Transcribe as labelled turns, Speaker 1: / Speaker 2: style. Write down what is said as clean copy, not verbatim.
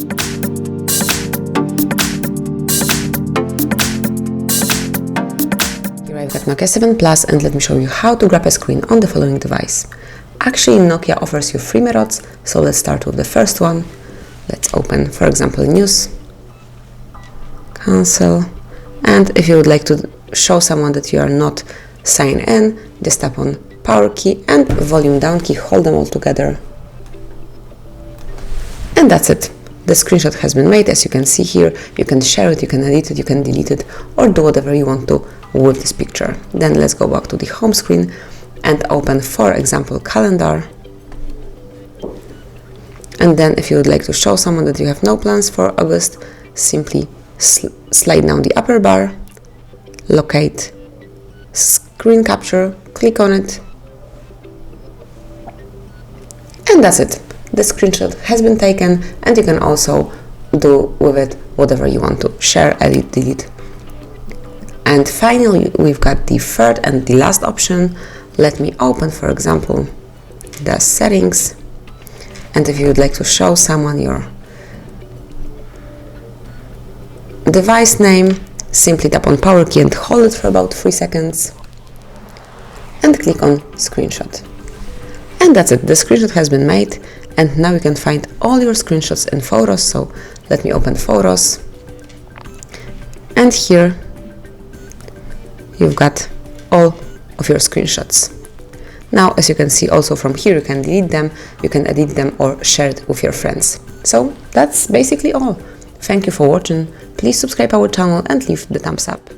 Speaker 1: Here I've got Nokia 7 Plus, and let me show you how to grab a screen on the following device. Actually, Nokia offers you 3 methods, so let's start with the first one. Let's open, for example, News, Cancel, and if you would like to show someone that you are not signed in, just tap on Power key and Volume down key, hold them all together. And that's it. The screenshot has been made. As you can see here, you can share it, you can edit it, you can delete it, or do whatever you want to with this picture. Then let's go back to the home screen and open, for example, Calendar. And then if you would like to show someone that you have no plans for August, simply slide down the upper bar, locate Screen Capture, click on it, and that's it. The screenshot has been taken, and you can also do with it whatever you want to share, edit, delete. And finally, we've got the third and the last option. Let me open, for example, the settings. And if you would like to show someone your device name, simply tap on Power key and hold it for about 3 seconds. And click on Screenshot. And that's it. The screenshot has been made. And now you can find all your screenshots in Photos. So let me open Photos. And here you've got all of your screenshots. Now, as you can see also from here, you can delete them, you can edit them or share it with your friends. So that's basically all. Thank you for watching. Please subscribe our channel and leave the thumbs up.